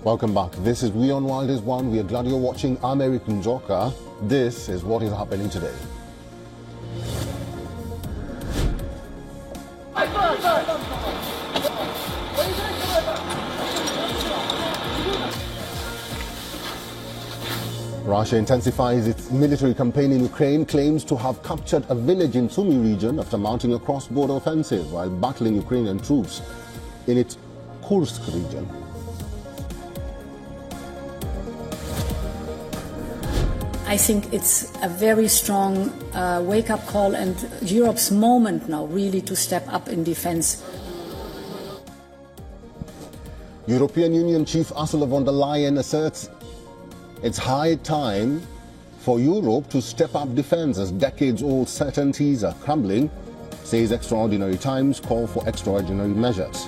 Welcome back. This is We on Wild is One. We are glad you're watching. I'm Eric Njoka. This is what is happening today. Russia intensifies its military campaign in Ukraine, claims to have captured a village in Sumy region after mounting a cross-border offensive while battling Ukrainian troops in its Kursk region. I think it's a very strong wake-up call and Europe's moment now really to step up in defense. European Union Chief Ursula von der Leyen asserts it's high time for Europe to step up defense as decades-old certainties are crumbling, says extraordinary times call for extraordinary measures.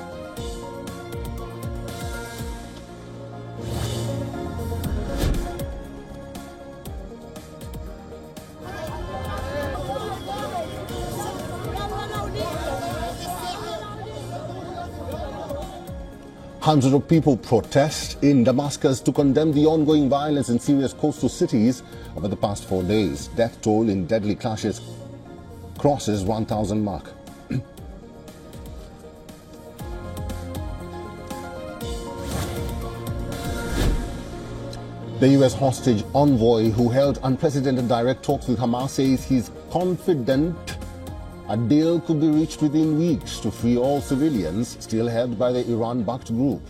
Hundreds of people protest in Damascus to condemn the ongoing violence in Syria's coastal cities over the past 4 days. Death toll in deadly clashes crosses 1,000 mark. The US hostage envoy who held unprecedented direct talks with Hamas says he's confident a deal could be reached within weeks to free all civilians still held by the Iran-backed group.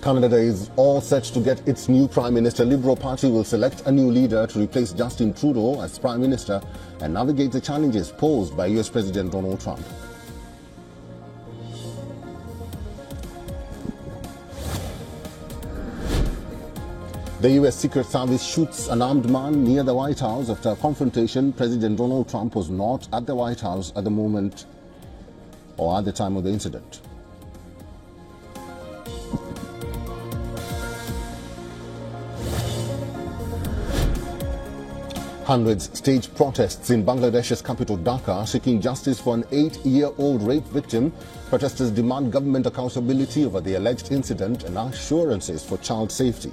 Canada is all set to get its new Prime Minister. Liberal Party will select a new leader to replace Justin Trudeau as Prime Minister and navigate the challenges posed by US President Donald Trump. The US Secret Service shoots an armed man near the White House after a confrontation. President Donald Trump was not at the White House at the moment or at the time of the incident. Hundreds staged protests in Bangladesh's capital Dhaka seeking justice for an 8-year-old rape victim. Protesters demand government accountability over the alleged incident and assurances for child safety.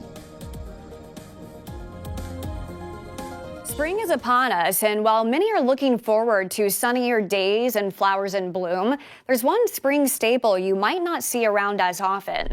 Spring is upon us, and while many are looking forward to sunnier days and flowers in bloom, there's one spring staple you might not see around as often.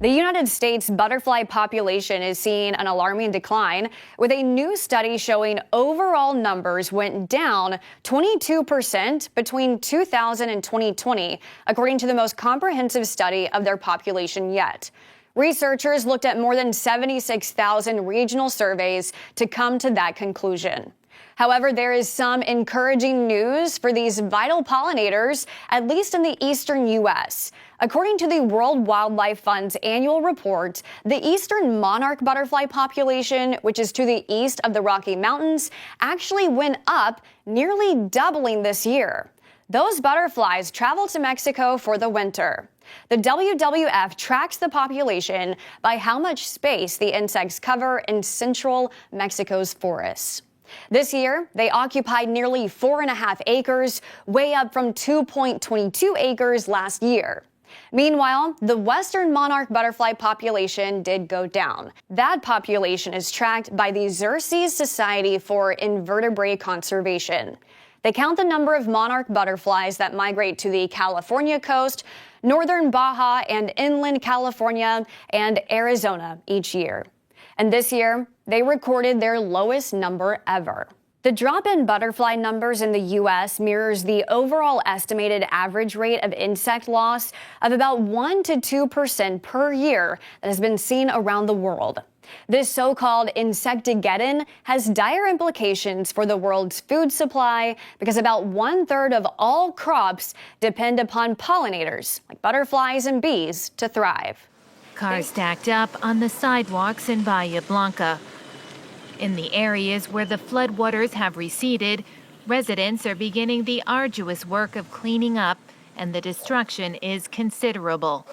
The United States butterfly population is seeing an alarming decline, with a new study showing overall numbers went down 22% between 2000 and 2020, according to the most comprehensive study of their population yet. Researchers looked at more than 76,000 regional surveys to come to that conclusion. However, there is some encouraging news for these vital pollinators, at least in the eastern U.S. According to the World Wildlife Fund's annual report, the eastern monarch butterfly population, which is to the east of the Rocky Mountains, actually went up, nearly doubling this year. Those butterflies travel to Mexico for the winter. The WWF tracks the population by how much space the insects cover in central Mexico's forests. This year, they occupied nearly 4.5 acres, way up from 2.22 acres last year. Meanwhile, the western monarch butterfly population did go down. That population is tracked by the Xerces Society for Invertebrate Conservation. They count the number of monarch butterflies that migrate to the California coast, northern Baja and inland California, and Arizona each year. And this year, they recorded their lowest number ever. The drop in butterfly numbers in the U.S. mirrors the overall estimated average rate of insect loss of about 1 to 2% per year that has been seen around the world. This so-called Insectageddon has dire implications for the world's food supply because about 1/3 of all crops depend upon pollinators, like butterflies and bees, to thrive. Cars stacked up on the sidewalks in Bahia Blanca. In the areas where the floodwaters have receded, residents are beginning the arduous work of cleaning up, and the destruction is considerable.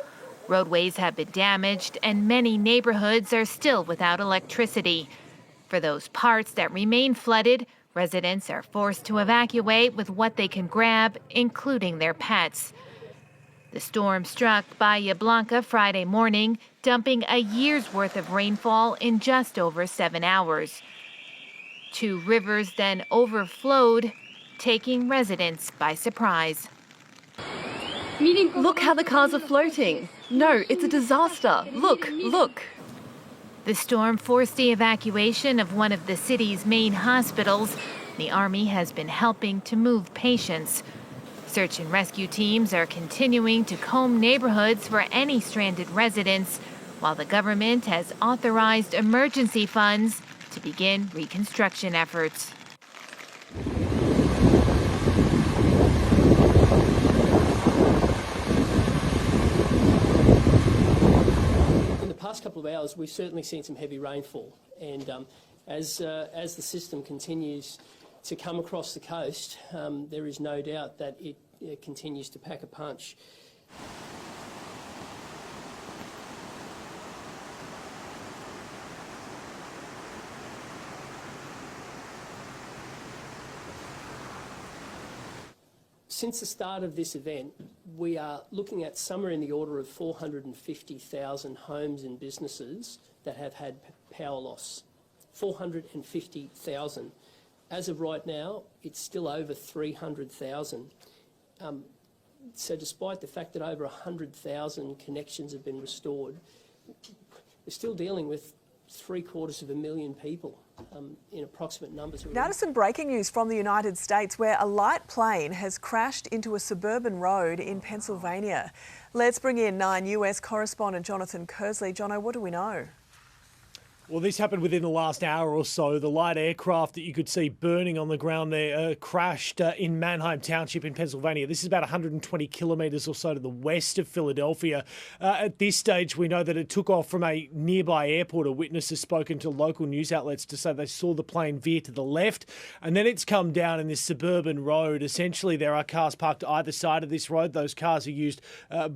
Roadways have been damaged, and many neighborhoods are still without electricity. For those parts that remain flooded, Residents are forced to evacuate with what they can grab, including their pets. The storm struck Bahia Blanca Friday morning, dumping a year's worth of rainfall in just over 7 hours. 2 rivers then overflowed, taking residents by surprise. Look how the cars are floating. No, it's a disaster. Look, look. The storm forced the evacuation of one of the city's main hospitals. The Army has been helping to move patients. Search and rescue teams are continuing to comb neighborhoods for any stranded residents, while the government has authorized emergency funds to begin reconstruction efforts. In the past couple of hours, we've certainly seen some heavy rainfall, and as the system continues to come across the coast, there is no doubt that it continues to pack a punch. Since the start of this event, we are looking at somewhere in the order of 450,000 homes and businesses that have had power loss. 450,000. As of right now, it's still over 300,000. So despite the fact that over 100,000 connections have been restored, we're still dealing with 750,000 people in approximate numbers. Now to some breaking news from the United States, where a light plane has crashed into a suburban road in Pennsylvania. Let's bring in 9 US correspondent Jonathan Kersley. Jono, what do we know? Well, this happened within the last hour or so. The light aircraft that you could see burning on the ground there crashed in Manheim Township in Pennsylvania. This is about 120 kilometres or so to the west of Philadelphia. At this stage, we know that it took off from a nearby airport. A witness has spoken to local news outlets to say they saw the plane veer to the left, and then it's come down in this suburban road. Essentially, there are cars parked either side of this road. Those cars are used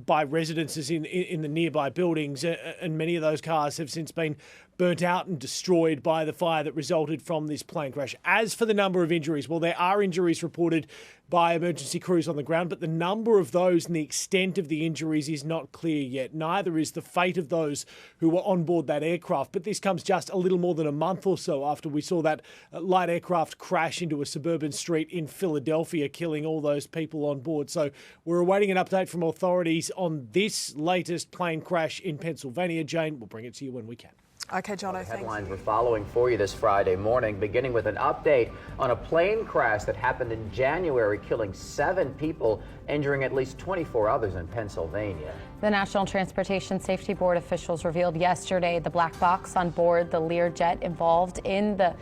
by residences in the nearby buildings, and many of those cars have since been burnt out and destroyed by the fire that resulted from this plane crash. As for the number of injuries, well, there are injuries reported by emergency crews on the ground, but the number of those and the extent of the injuries is not clear yet. Neither is the fate of those who were on board that aircraft. But this comes just a little more than a month or so after we saw that light aircraft crash into a suburban street in Philadelphia, killing all those people on board. So we're awaiting an update from authorities on this latest plane crash in Pennsylvania. Jane, we'll bring it to you when we can. OK, Jono, thank you. Headlines we're following for you this Friday morning, beginning with an update on a plane crash that happened in January, killing 7 people, injuring at least 24 others in Pennsylvania. The National Transportation Safety Board officials revealed yesterday the black box on board the Learjet involved in the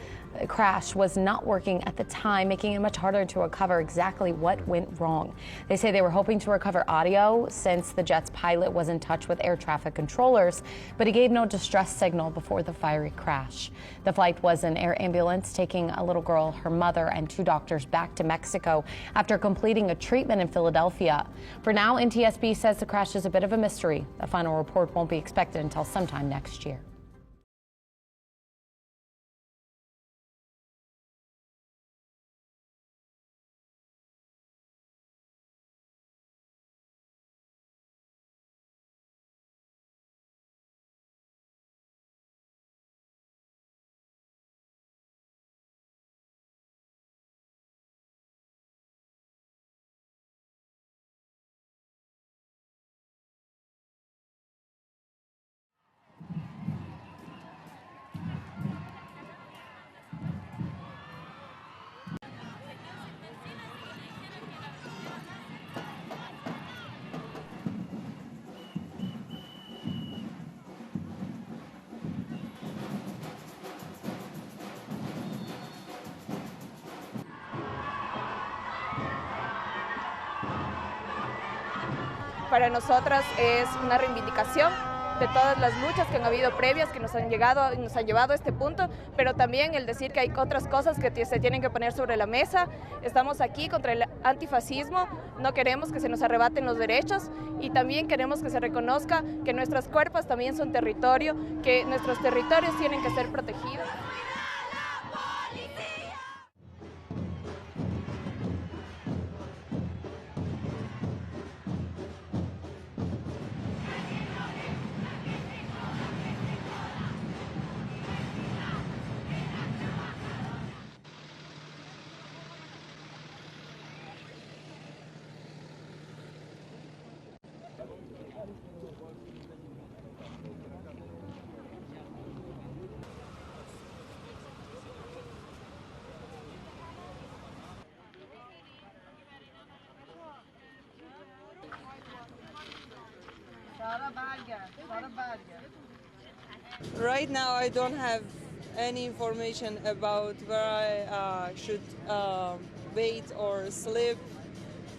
crash was not working at the time, making it much harder to recover exactly what went wrong. They say they were hoping to recover audio since the jet's pilot was in touch with air traffic controllers, but he gave no distress signal before the fiery crash. The flight was an air ambulance taking a little girl, her mother, and 2 doctors back to Mexico after completing a treatment in Philadelphia. For now, NTSB says the crash is a bit of a mystery. A final report won't be expected until sometime next year. Para nosotras es una reivindicación de todas las luchas que han habido previas, que nos han llevado a este punto, pero también el decir que hay otras cosas que se tienen que poner sobre la mesa. Estamos aquí contra el antifascismo, no queremos que se nos arrebaten los derechos y también queremos que se reconozca que nuestros cuerpos también son territorio, que nuestros territorios tienen que ser protegidos. Right now, I don't have any information about where I should wait or sleep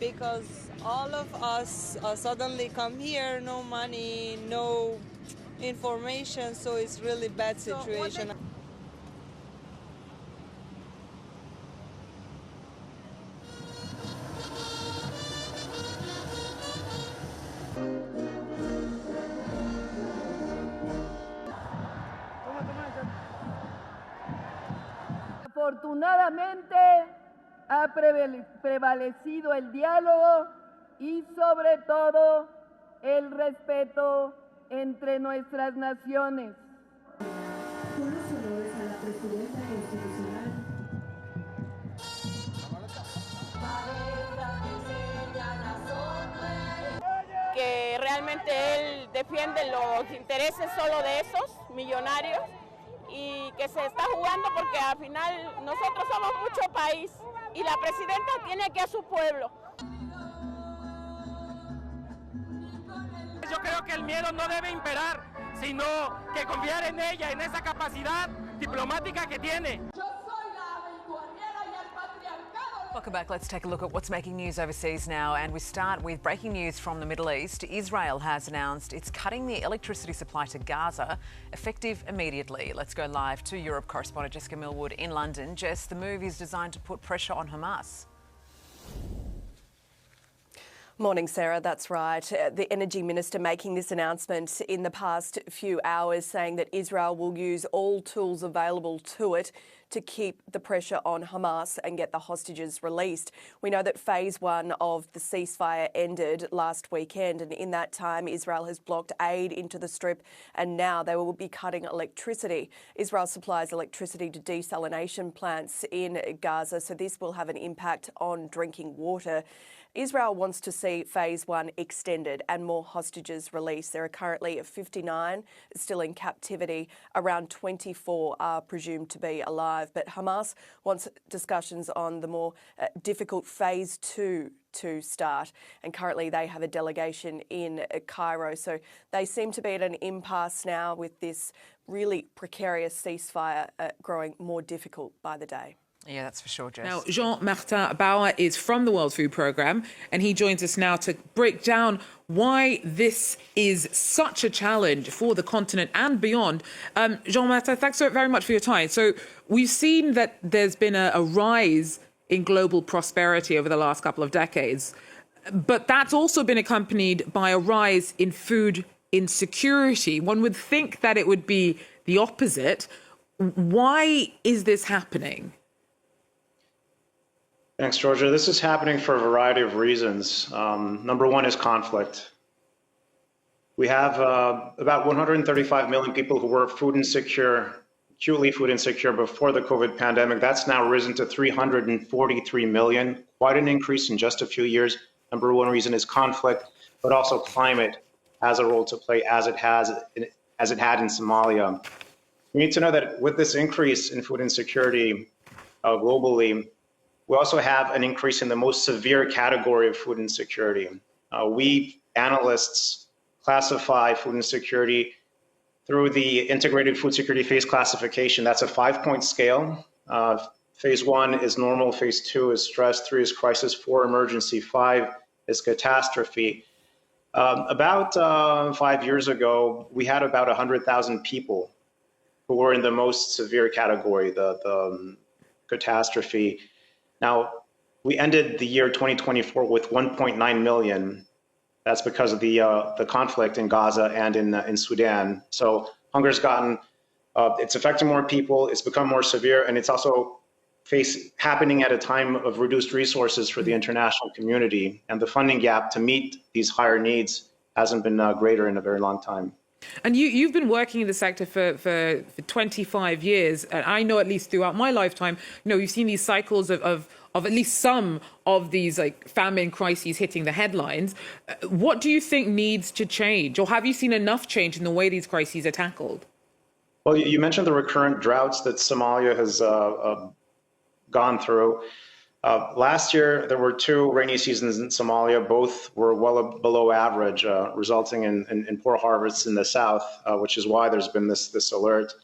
because all of us suddenly come here, no money, no information, so it's really bad situation. Afortunadamente ha prevalecido el diálogo y sobre todo el respeto entre nuestras naciones. Que realmente él defiende los intereses solo de esos millonarios y que se está jugando porque al final nosotros somos mucho país y la presidenta tiene aquí a su pueblo. Yo creo que el miedo no debe imperar, sino que confiar en ella, en esa capacidad diplomática que tiene. Welcome back. Let's take a look at what's making news overseas now. And we start with breaking news from the Middle East. Israel has announced it's cutting the electricity supply to Gaza, effective immediately. Let's go live to Europe correspondent Jessica Millwood in London. Jess, the move is designed to put pressure on Hamas. Morning, Sarah. That's right. The Energy Minister making this announcement in the past few hours, saying that Israel will use all tools available to it to keep the pressure on Hamas and get the hostages released. We know that phase one of the ceasefire ended last weekend, and in that time Israel has blocked aid into the Strip, and now they will be cutting electricity. Israel supplies electricity to desalination plants in Gaza, so this will have an impact on drinking water. Israel wants to see phase one extended and more hostages released. There are currently 59 still in captivity. Around 24 are presumed to be alive. But Hamas wants discussions on the more difficult phase two to start. And currently they have a delegation in Cairo. So they seem to be at an impasse now with this really precarious ceasefire growing more difficult by the day. Yeah, that's for sure, Jess. Now, Jean-Martin Bauer is from the World Food Programme, and he joins us now to break down why this is such a challenge for the continent and beyond. Jean-Martin, thanks very much for your time. So we've seen that there's been a rise in global prosperity over the last couple of decades, but that's also been accompanied by a rise in food insecurity. One would think that it would be the opposite. Why is this happening? Thanks, Georgia. This is happening for a variety of reasons. Number one is conflict. We have about 135 million people who were food insecure, acutely food insecure before the COVID pandemic. That's now risen to 343 million, quite an increase in just a few years. Number one reason is conflict, but also climate has a role to play as it had in Somalia. We need to know that with this increase in food insecurity globally, we also have an increase in the most severe category of food insecurity. We analysts classify food insecurity through the integrated food security phase classification. That's a 5-point scale. Phase 1 is normal, phase 2 is stress, 3 is crisis, 4 emergency, 5 is catastrophe. About 5 years ago, we had about 100,000 people who were in the most severe category, the catastrophe. Now, we ended the year 2024 with 1.9 million. That's because of the conflict in Gaza and in Sudan. So hunger's gotten, it's affecting more people, it's become more severe, and it's also happening at a time of reduced resources for the international community. And the funding gap to meet these higher needs hasn't been greater in a very long time. And you've been working in the sector for 25 years. And I know, at least throughout my lifetime, you've seen these cycles of at least some of these like famine crises hitting the headlines. What do you think needs to change? Or have you seen enough change in the way these crises are tackled? Well, you mentioned the recurrent droughts that Somalia has gone through. Last year, there were 2 rainy seasons in Somalia. Both were well below average, resulting in poor harvests in the south, which is why there's been this alert.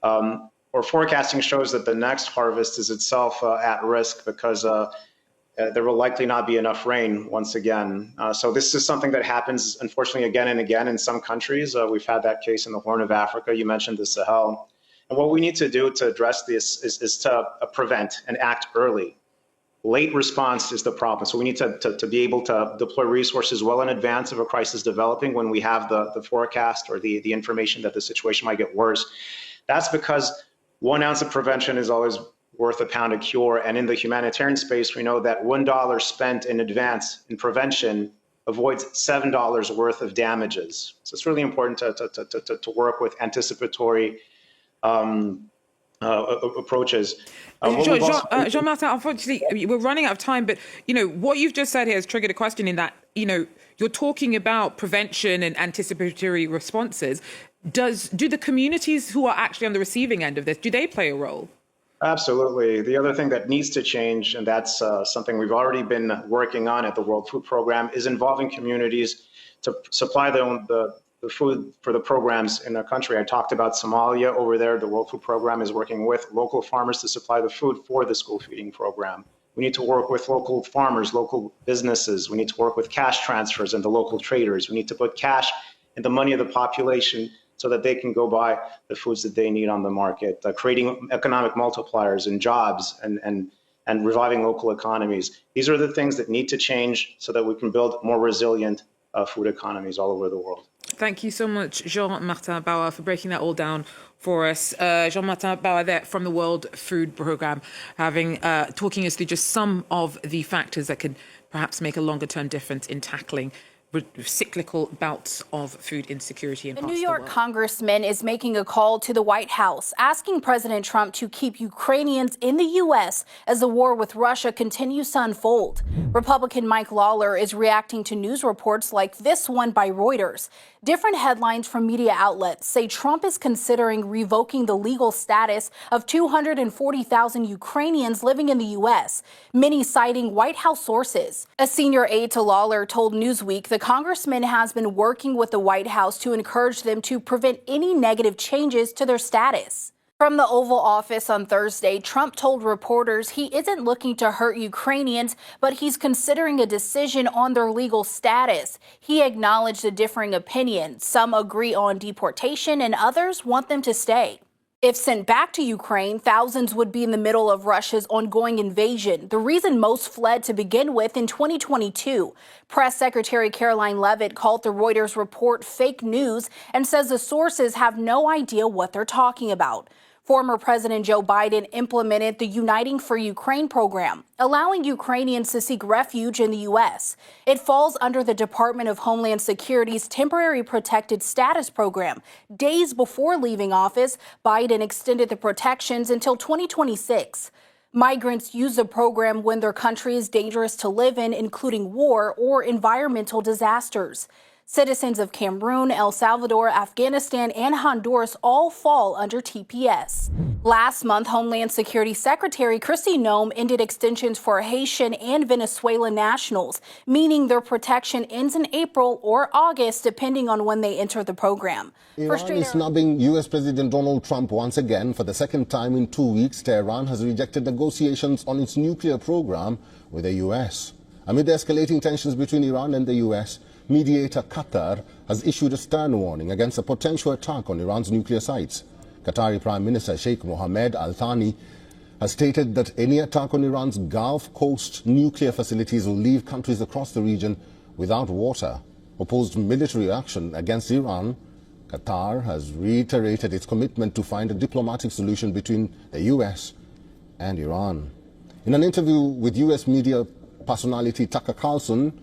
Our forecasting shows that the next harvest is itself at risk because there will likely not be enough rain once again. So this is something that happens, unfortunately, again and again in some countries. We've had that case in the Horn of Africa. You mentioned the Sahel. And what we need to do to address this is to prevent and act early. Late response is the problem. So we need to be able to deploy resources well in advance of a crisis developing when we have the forecast or the information that the situation might get worse. That's because 1 ounce of prevention is always worth a pound of cure. And in the humanitarian space, we know that $1 spent in advance in prevention avoids $7 worth of damages. So it's really important to work with anticipatory approaches. Jean-Martin, unfortunately, we're running out of time, but what you've just said here has triggered a question in that, you're talking about prevention and anticipatory responses. Do the communities who are actually on the receiving end of this, do they play a role? Absolutely. The other thing that needs to change, and that's something we've already been working on at the World Food Program, is involving communities to supply the food for the programs in the country. I talked about Somalia. Over there, the World Food Program is working with local farmers to supply the food for the school feeding program. We need to work with local farmers, local businesses. We need to work with cash transfers and the local traders. We need to put cash in the money of the population so that they can go buy the foods that they need on the market, creating economic multipliers and jobs and reviving local economies. These are the things that need to change so that we can build more resilient food economies all over the world. Thank you so much, Jean-Martin Bauer, for breaking that all down for us. Jean-Martin Bauer there from the World Food Programme, talking us through just some of the factors that could perhaps make a longer-term difference in tackling cyclical bouts of food insecurity in parts of the world. The New York congressman is making a call to the White House, asking President Trump to keep Ukrainians in the U.S. as the war with Russia continues to unfold. Republican Mike Lawler is reacting to news reports like this one by Reuters. Different headlines from media outlets say Trump is considering revoking the legal status of 240,000 Ukrainians living in the U.S., many citing White House sources. A senior aide to Lawler told Newsweek the congressman has been working with the White House to encourage them to prevent any negative changes to their status. From the Oval Office on Thursday, Trump told reporters he isn't looking to hurt Ukrainians, but he's considering a decision on their legal status. He acknowledged the differing opinions. Some agree on deportation and others want them to stay. If sent back to Ukraine, thousands would be in the middle of Russia's ongoing invasion, the reason most fled to begin with in 2022. Press Secretary Caroline Leavitt called the Reuters report fake news and says the sources have no idea what they're talking about. Former President Joe Biden implemented the Uniting for Ukraine program, allowing Ukrainians to seek refuge in the U.S. It falls under the Department of Homeland Security's Temporary Protected Status program. Days before leaving office, Biden extended the protections until 2026. Migrants use the program when their country is dangerous to live in, including war or environmental disasters. Citizens of Cameroon, El Salvador, Afghanistan, and Honduras all fall under TPS. Last month, Homeland Security Secretary Kristi Noem ended extensions for Haitian and Venezuelan nationals, meaning their protection ends in April or August, depending on when they enter the program. Iran is snubbing U.S. President Donald Trump once again. For the second time in 2 weeks, Tehran has rejected negotiations on its nuclear program with the U.S. Amid escalating tensions between Iran and the U.S., mediator Qatar has issued a stern warning against a potential attack on Iran's nuclear sites. Qatari Prime Minister Sheikh Mohammed Al Thani has stated that any attack on Iran's Gulf Coast nuclear facilities will leave countries across the region without water. Opposed military action against Iran, Qatar has reiterated its commitment to find a diplomatic solution between the U.S. and Iran. In an interview with U.S. media personality Tucker Carlson,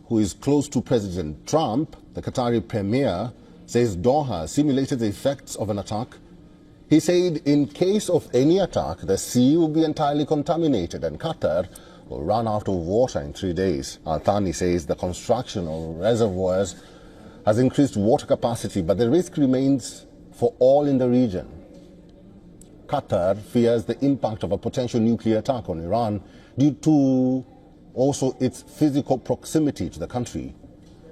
who is close to President Trump, the Qatari premier says Doha simulated the effects of an attack. He said in case of any attack, the sea will be entirely contaminated and Qatar will run out of water in 3 days. Al Thani says the construction of reservoirs has increased water capacity, but the risk remains for all in the region. Qatar fears the impact of a potential nuclear attack on Iran Due to also its physical proximity to the country,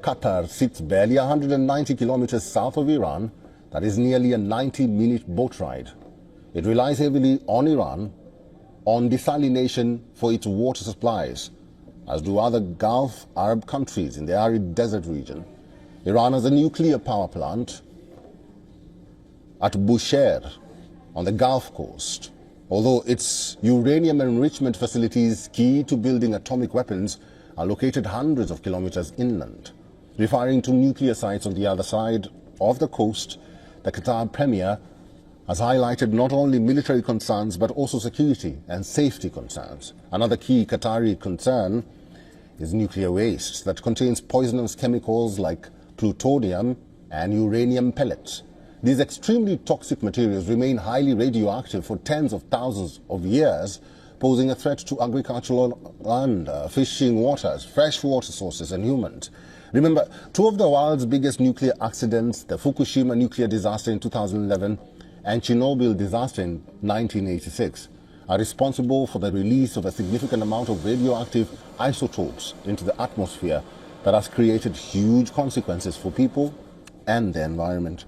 Qatar sits barely 190 kilometers south of Iran. That is nearly a 90-minute boat ride. It relies heavily on Iran, on desalination for its water supplies, as do other Gulf Arab countries in the arid desert region. Iran has a nuclear power plant at Bushehr on the Gulf coast, although its uranium enrichment facilities key to building atomic weapons are located hundreds of kilometers inland. Referring to nuclear sites on the other side of the coast, the Qatar Premier has highlighted not only military concerns but also security and safety concerns. Another key Qatari concern is nuclear waste that contains poisonous chemicals like plutonium and uranium pellets. These extremely toxic materials remain highly radioactive for tens of thousands of years, posing a threat to agricultural land, fishing waters, fresh water sources and humans. Remember, two of the world's biggest nuclear accidents, the Fukushima nuclear disaster in 2011 and Chernobyl disaster in 1986, are responsible for the release of a significant amount of radioactive isotopes into the atmosphere that has created huge consequences for people and the environment.